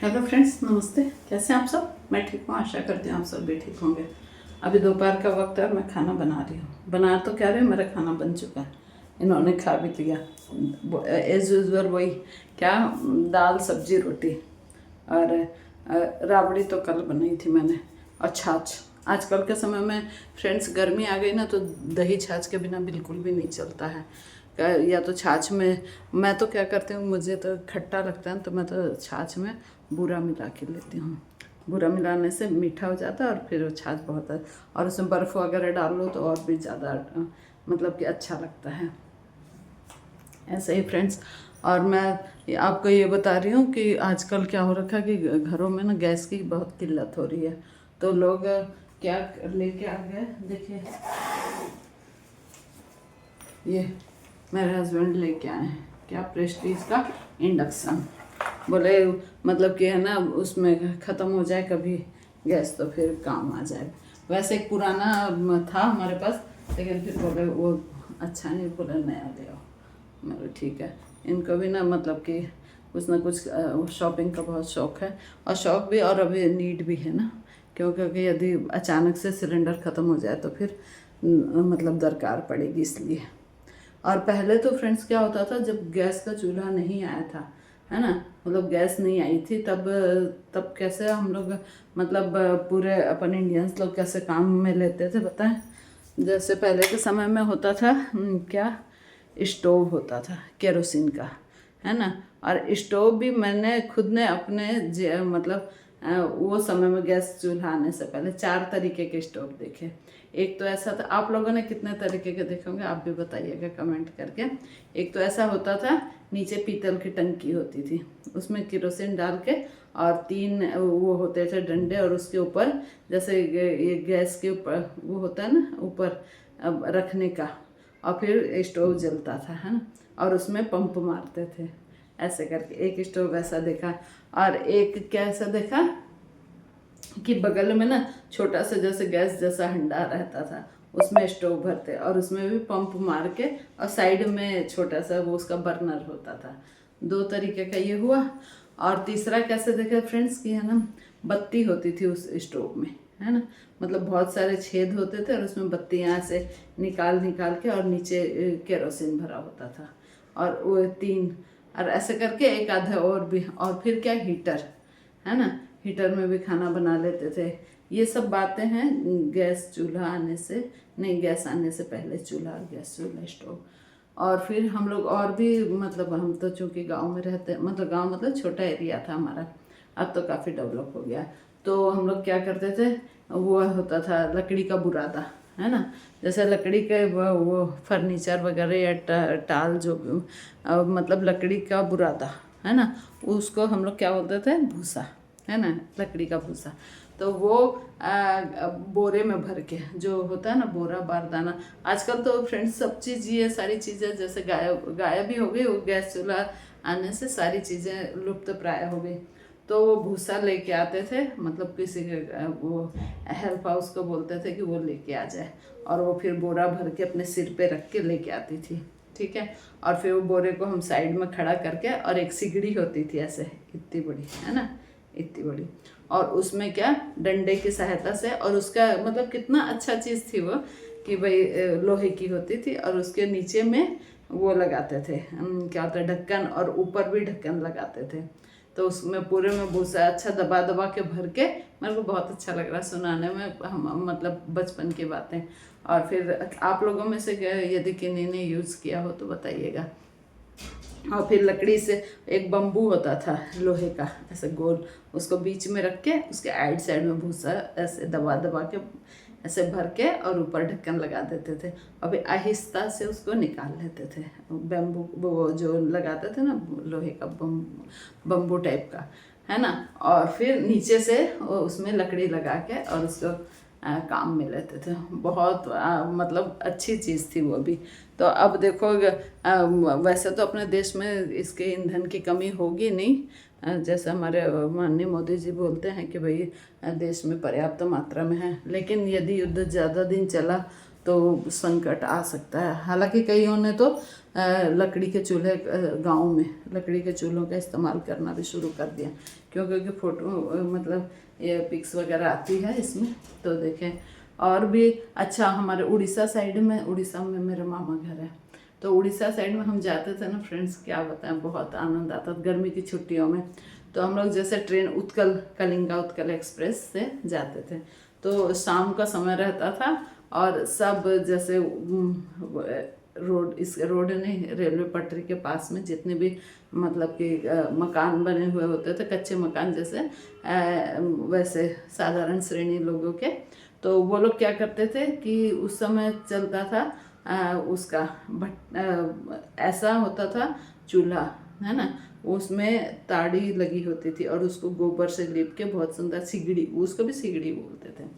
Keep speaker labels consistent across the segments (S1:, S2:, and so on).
S1: Hello friends, नमस्ते। कैसे हैं आप सब? मैं ठीक हूँ, आशा करती हूँ आप सब भी ठीक होंगे। अभी दोपहर का वक्त है और मैं खाना बना रही हूँ। बना तो क्या रही हूँ, मेरा खाना बन चुका है, इन्होंने खा भी लिया। एज यूजल वही क्या, दाल सब्जी रोटी और राबड़ी तो कल बनाई थी मैंने, और छाछ। आजकल के समय में फ्रेंड्स गर्मी आ गई ना, तो दही छाछ के बिना बिल्कुल भी नहीं चलता है। या तो छाछ में, मैं तो क्या करती हूँ, मुझे तो खट्टा लगता है तो मैं तो छाछ में बूरा मिला के लेती हूँ। बूरा मिलाने से मीठा हो जाता है और फिर वो छाछ बहुत है, और उसमें बर्फ़ वगैरह डाल लो तो और भी ज़्यादा मतलब कि अच्छा लगता है। ऐसे ही फ्रेंड्स, और मैं आपको ये बता रही हूँ कि आजकल क्या हो रखा है कि घरों में ना गैस की बहुत किल्लत हो रही है। तो लोग क्या लेके आ गए, देखिए ये मेरे हस्बैंड लेके आए हैं, क्या प्रेस्टीज का इंडक्शन। बोले मतलब कि है ना, उसमें ख़त्म हो जाए कभी गैस तो फिर काम आ जाए। वैसे एक पुराना था हमारे पास, लेकिन फिर बोले वो अच्छा नहीं, बोले नया ले आओ। मैं ठीक है। इनको भी ना मतलब कि कुछ ना कुछ शॉपिंग का बहुत शौक़ है, और शौक़ भी और अभी नीड भी है ना, क्योंकि यदि अचानक से सिलेंडर ख़त्म हो जाए तो फिर मतलब दरकार पड़ेगी, इसलिए। और पहले तो फ्रेंड्स क्या होता था, जब गैस का चूल्हा नहीं आया था, है ना, मतलब गैस नहीं आई थी, तब तब कैसे हम लोग मतलब पूरे अपन इंडियंस लोग कैसे काम में लेते थे बताएं। जैसे पहले के समय में होता था क्या, स्टोव होता था केरोसिन का, है ना। और स्टोव भी मैंने खुद ने अपने मतलब वो समय में गैस चूल्हा आने से पहले 4 तरीके के स्टोव देखे। एक तो ऐसा था, आप लोगों ने कितने तरीके के देखे होंगे आप भी बताइएगा कमेंट करके। एक तो ऐसा होता था, नीचे पीतल की टंकी होती थी, उसमें केरोसिन डाल के, और 3 वो होते थे डंडे, और उसके ऊपर जैसे ये गैस के ऊपर वो होता है ना, ऊपर रखने का, और फिर स्टोव जलता था, है ना, और उसमें पंप मारते थे ऐसे करके। एक स्टोव ऐसा देखा, और एक क्या ऐसा देखा कि बगल में ना छोटा सा जैसे गैस जैसा हंडा रहता था, उसमें स्टोव भरते और उसमें भी पंप मार के, और साइड में छोटा सा वो उसका बर्नर होता था। 2 तरीके का ये हुआ। और तीसरा कैसे देखा फ्रेंड्स कि है ना, बत्ती होती थी उस स्टोव में, है ना, मतलब बहुत सारे छेद होते थे और उसमें बत्तियाँ से निकाल निकाल के, और नीचे केरोसिन भरा होता था। और वो 3, और ऐसे करके एक आधा और भी। और फिर क्या, हीटर, है ना, हीटर में भी खाना बना लेते थे। ये सब बातें हैं गैस चूल्हा आने से, नहीं गैस आने से पहले, चूल्हा, गैस चूल्हा, स्टोव। और फिर हम लोग और भी मतलब, हम तो चूँकि गांव में रहते, मतलब गांव मतलब छोटा एरिया था हमारा, अब तो काफ़ी डेवलप हो गया। तो हम लोग क्या करते थे, वो होता था लकड़ी का बुरादा, है ना, जैसे लकड़ी के वो फर्नीचर वगैरह या टाल जो मतलब लकड़ी का बुरादा, है ना, उसको हम लोग क्या बोलते थे, भूसा, है ना, लकड़ी का भूसा। तो वो बोरे में भर के जो होता है ना, बोरा बारदाना। आजकल तो फ्रेंड्स सब चीज़, ये सारी चीज़ें जैसे गायब भी हो गई, वो गैस चूल्हा आने से सारी चीज़ें लुप्त प्राय हो गई। तो वो भूसा लेके आते थे, मतलब किसी के वो हेल्प हाउस को बोलते थे कि वो लेके आ जाए, और वो फिर बोरा भर के अपने सिर पे रख के लेके आती थी, ठीक है। और फिर वो बोरे को हम साइड में खड़ा करके, और एक सिगड़ी होती थी ऐसे इतनी बड़ी, है ना, इतनी बड़ी, और उसमें क्या, डंडे की सहायता से, और उसका मतलब कितना अच्छा चीज़ थी वो, कि भाई लोहे की होती थी, और उसके नीचे में वो लगाते थे क्या होता है, ढक्कन, और ऊपर भी ढक्कन लगाते थे। तो उसमें पूरे में भूसा अच्छा दबा दबा के भर के, मेरे को बहुत अच्छा लग रहा सुनाने में, हम मतलब बचपन की बातें। और फिर आप लोगों में से यदि किन्हीं ने यूज़ किया हो तो बताइएगा। और फिर लकड़ी से एक बम्बू होता था लोहे का, ऐसे गोल, उसको बीच में रख के उसके साइड में भूसा ऐसे दबा दबा के ऐसे भर के, और ऊपर ढक्कन लगा देते थे, और फिर आहिस्ता से उसको निकाल लेते थे। बैम्बू वो जो लगाते थे ना, लोहे का बम्बू टाइप का, है ना, और फिर नीचे से उसमें लकड़ी लगा के, और उसको काम में लेते थे। बहुत मतलब अच्छी चीज़ थी वो भी। तो अब देखो वैसे तो अपने देश में इसके ईंधन की कमी होगी नहीं, जैसे हमारे माननीय मोदी जी बोलते हैं कि भाई देश में पर्याप्त मात्रा में है, लेकिन यदि युद्ध ज़्यादा दिन चला तो संकट आ सकता है। हालांकि कईयों ने तो लकड़ी के चूल्हे, गांव में लकड़ी के चूल्हों का इस्तेमाल करना भी शुरू कर दिया, क्योंकि फोटो मतलब ये पिक्स वगैरह आती है इसमें, तो देखें। और भी अच्छा, हमारे उड़ीसा साइड में, उड़ीसा में मेरे मामा घर है, तो उड़ीसा साइड में हम जाते थे ना फ्रेंड्स, क्या बताएं, बहुत आनंद आता था गर्मी की छुट्टियों में। तो हम लोग जैसे ट्रेन उत्कल, कलिंगा उत्कल एक्सप्रेस से जाते थे, तो शाम का समय रहता था और सब जैसे रोड, इस रोड नहीं, रेलवे पटरी के पास में जितने भी मतलब कि मकान बने हुए होते थे, कच्चे मकान जैसे वैसे साधारण श्रेणी लोगों के, तो वो लोग क्या करते थे कि उस समय चलता था उसका ऐसा होता था चूल्हा, है ना, उसमें ताड़ी लगी होती थी और उसको गोबर से लीप के बहुत सुंदर सिगड़ी, उसको भी सिगड़ी बोलते थे।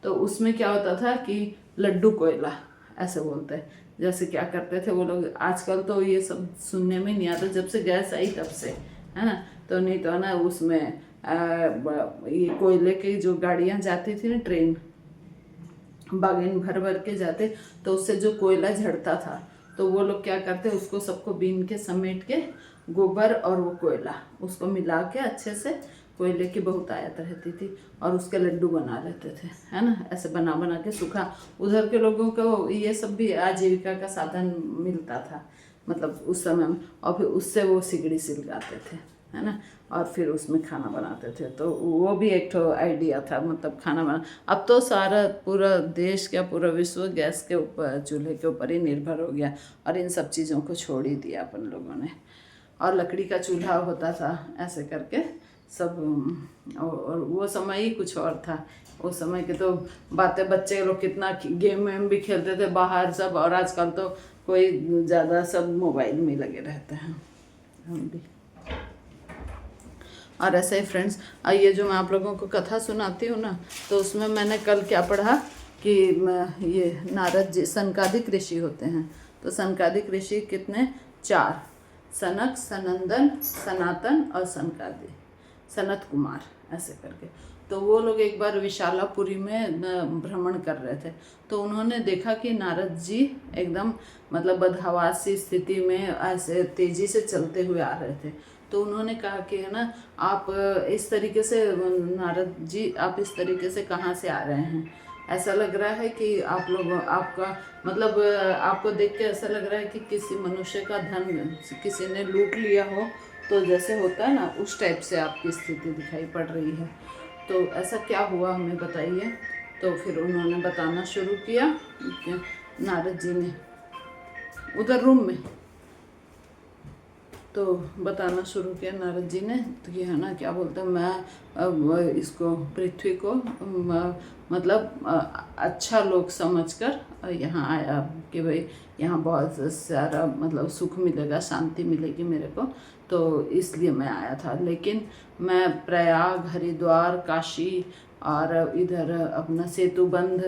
S1: तो उसमें क्या होता था कि लड्डू कोयला ऐसे बोलते हैं। जैसे क्या करते थे वो लोग, आजकल तो ये सब सुनने में नहीं आता, जब से गैस आई तब से, है ना, तो नहीं तो ना उसमें ये कोयले की जो गाड़ियाँ जाती थी ना, ट्रेन बागेन भर भर के जाते, तो उससे जो कोयला झड़ता था, तो वो लोग क्या करते, उसको सबको बीन के समेट के, गोबर और वो कोयला उसको मिला के अच्छे से, कोयले की बहुत आयत रहती थी, और उसके लड्डू बना लेते थे, है ना, ऐसे बना बना के सूखा। उधर के लोगों को ये सब भी आजीविका का साधन मिलता था मतलब उस समय में, और फिर उससे वो सिगड़ी सिलगाते थे, है ना, और फिर उसमें खाना बनाते थे। तो वो भी एक तो आइडिया था, मतलब खाना बना। अब तो सारा पूरा देश, क्या पूरा विश्व गैस के ऊपर, चूल्हे के ऊपर ही निर्भर हो गया, और इन सब चीज़ों को छोड़ ही दिया अपन लोगों ने। और लकड़ी का चूल्हा होता था ऐसे करके सब, और वो समय ही कुछ और था। उस समय के तो बातें, बच्चे लोग कितना गेम वेम भी खेलते थे बाहर सब, और आजकल तो कोई ज़्यादा सब मोबाइल में लगे रहते हैं हम भी। और ऐसे ही फ्रेंड्स, ये जो मैं आप लोगों को कथा सुनाती हूँ ना, तो उसमें मैंने कल क्या पढ़ा कि ये नारद जी सनकादिक ऋषि होते हैं। तो सनकादिक ऋषि कितने, 4, सनक, सनंदन, सनातन और सनकादि, सनत कुमार ऐसे करके। तो वो लोग एक बार विशालापुरी में भ्रमण कर रहे थे, तो उन्होंने देखा कि नारद जी एकदम मतलब बदहवासी स्थिति में ऐसे तेज़ी से चलते हुए आ रहे थे। तो उन्होंने कहा कि है ना, आप इस तरीके से, नारद जी आप इस तरीके से कहाँ से आ रहे हैं, ऐसा लग रहा है कि आप लोग, आपका मतलब आपको देख के ऐसा लग रहा है कि किसी मनुष्य का धन किसी ने लूट लिया हो, तो जैसे होता है ना, उस टाइप से आपकी स्थिति दिखाई पड़ रही है। तो ऐसा क्या हुआ हमें बताइए। तो फिर उन्होंने बताना शुरू किया, नारद जी ने उधर रूम में तो बताना शुरू किया नारद जी ने, तो ये है ना, क्या बोलते हैं, मैं इसको पृथ्वी को मतलब अच्छा लोग समझकर यहाँ आया कि भाई यहाँ बहुत सारा मतलब सुख मिलेगा, शांति मिलेगी मेरे को, तो इसलिए मैं आया था। लेकिन मैं प्रयाग, हरिद्वार, काशी और इधर अपना सेतुबंध,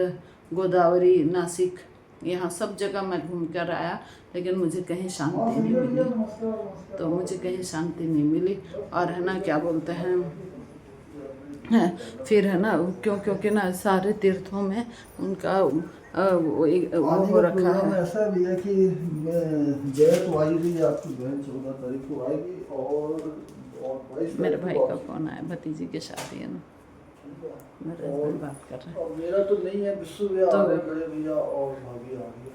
S1: गोदावरी, नासिक, यहाँ सब जगह मैं घूम कर आया, लेकिन मुझे कहीं शांति नहीं मिली। तो मुझे कहीं शांति नहीं मिली। और है ना, क्या बोलते हैं, फिर है ना, क्योंकि ना सारे तीर्थों में उनका वो हो रखा है।
S2: ऐसा भी है कि जय तो आई रही है, आपकी बहन 14 तारीख को आएगी, और
S1: मेरे भाई का फोन आया, भतीजी की शादी है ना, मेरे हस्बैंड बात कर रहे हैं।
S2: और मेरा तो नहीं है, विश्व भैया आ गए, बड़े भैया और भाभी आ गई।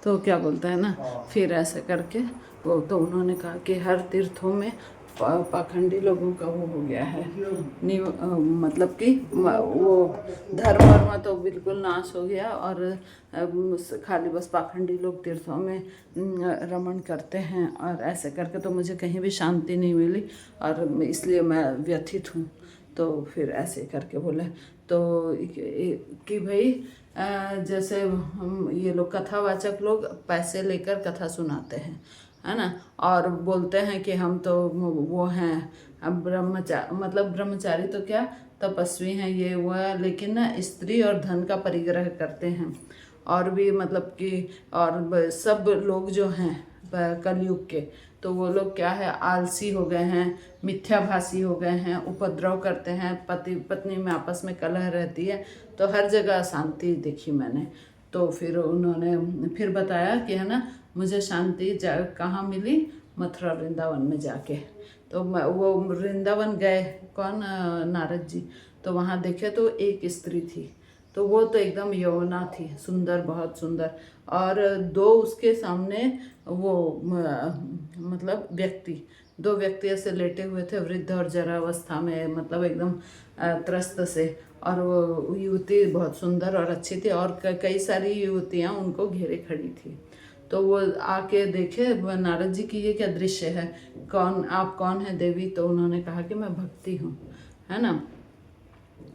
S1: तो क्या बोलता है ना, फिर ऐसे करके वो, तो उन्होंने कहा कि हर तीर्थों में पाखंडी लोगों का वो हो गया है, मतलब कि वो धर्म तो बिल्कुल नाश हो गया, और खाली बस पाखंडी लोग तीर्थों में रमण करते हैं, और ऐसे करके तो मुझे कहीं भी शांति नहीं मिली, और इसलिए मैं व्यथित हूँ। तो फिर ऐसे करके बोले तो कि भाई जैसे हम ये लोग कथावाचक लोग पैसे लेकर कथा सुनाते हैं, है ना, और बोलते हैं कि हम तो वो हैं, अब मतलब ब्रह्मचारी तो क्या, तपस्वी हैं, ये वो है, लेकिन ना स्त्री और धन का परिग्रह करते हैं। और भी मतलब कि और सब लोग जो हैं कलयुग के, तो वो लोग क्या है, आलसी हो गए हैं, मिथ्याभाषी हो गए हैं, उपद्रव करते हैं, पति पत्नी में आपस में कलह रहती है, तो हर जगह अशांति देखी मैंने। तो फिर उन्होंने फिर बताया कि है ना, मुझे शांति कहाँ मिली, मथुरा वृंदावन में जाके। तो वो वृंदावन गए, कौन, नारद जी। तो वहाँ देखे तो एक स्त्री थी, तो वो तो एकदम यौवना थी, सुंदर, बहुत सुंदर। और दो उसके सामने वो मतलब दो व्यक्ति ऐसे लेटे हुए थे, वृद्ध और जरावस्था में, मतलब एकदम त्रस्त से। और वो युवती बहुत सुंदर और अच्छी थी, और कई सारी युवतियाँ उनको घेरे खड़ी थी। तो वो आके देखे नारद जी की ये क्या दृश्य है, आप कौन है देवी। तो उन्होंने कहा कि मैं भक्ति हूँ, है ना,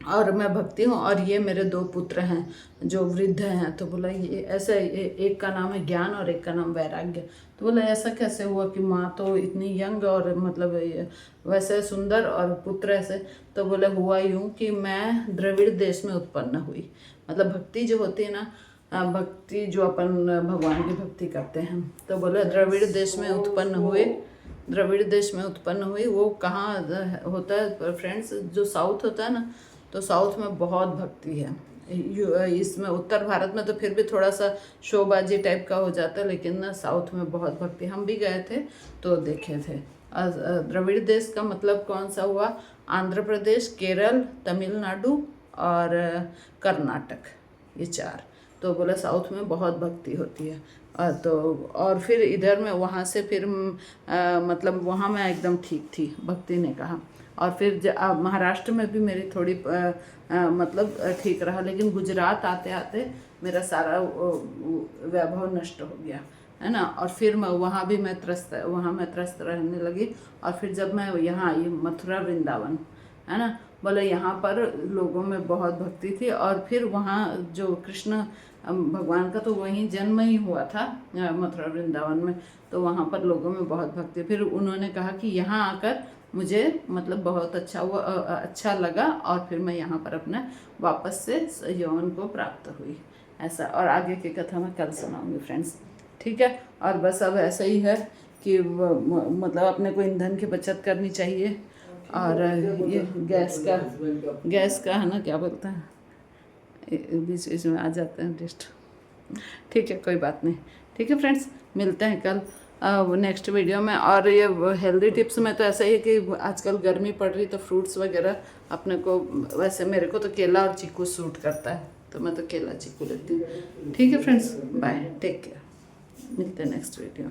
S1: और मैं भक्ति हूँ, और ये मेरे दो पुत्र हैं जो वृद्ध हैं। तो बोला ये ऐसे, एक का नाम है ज्ञान और एक का नाम वैराग्य। तो बोला ऐसा कैसे हुआ कि माँ तो इतनी यंग और मतलब वैसे सुंदर और पुत्र ऐसे। तो बोले हुआ यूँ कि मैं द्रविड़ देश में उत्पन्न हुई। मतलब भक्ति जो होती है ना, भक्ति जो अपन भगवान की भक्ति करते हैं, तो बोले द्रविड़ देश में उत्पन्न हुए, द्रविड़ देश में उत्पन्न हुई। वो कहाँ होता है फ्रेंड्स, जो साउथ होता है ना, तो साउथ में बहुत भक्ति है। इसमें उत्तर भारत में तो फिर भी थोड़ा सा शोबाजी टाइप का हो जाता है, लेकिन ना साउथ में बहुत भक्ति। हम भी गए थे तो देखे थे। द्रविड़ देश का मतलब कौन सा हुआ, आंध्र प्रदेश, केरल, तमिलनाडु और कर्नाटक, ये 4। तो बोला साउथ में बहुत भक्ति होती है। और फिर इधर में वहाँ से फिर मतलब वहाँ मैं एकदम ठीक थी, भक्ति ने कहा। और फिर महाराष्ट्र में भी मेरी थोड़ी मतलब ठीक रहा, लेकिन गुजरात आते आते मेरा सारा वैभव नष्ट हो गया, है ना। और फिर मैं वहाँ मैं त्रस्त रहने लगी। और फिर जब मैं यहाँ आई मथुरा वृंदावन, है ना, बोले यहाँ पर लोगों में बहुत भक्ति थी। और फिर वहाँ जो कृष्ण भगवान का तो वहीं जन्म ही हुआ था, मथुरा वृंदावन में, तो वहाँ पर लोगों में बहुत भक्ति। फिर उन्होंने कहा कि यहाँ आकर मुझे मतलब बहुत अच्छा लगा, और फिर मैं यहाँ पर अपना वापस से यौवन को प्राप्त हुई, ऐसा। और आगे की कथा मैं कल सुनाऊंगी फ्रेंड्स, ठीक है। और बस अब ऐसा ही है कि मतलब अपने को ईंधन की बचत करनी चाहिए। और ये गैस का है ना, क्या बोलते हैं, बीच बीच में आ जाते हैं टेस्ट, ठीक है, कोई बात नहीं, ठीक है फ्रेंड्स, मिलते हैं कल नेक्स्ट वीडियो में। और ये हेल्दी टिप्स में तो ऐसा ही है कि आजकल गर्मी पड़ रही, तो फ्रूट्स वगैरह अपने को, वैसे मेरे को तो केला और चीकू सूट करता है, तो मैं तो केला चीकू लेती हूँ, ठीक है फ्रेंड्स, बाय, टेक केयर, मिलते हैं नेक्स्ट वीडियो।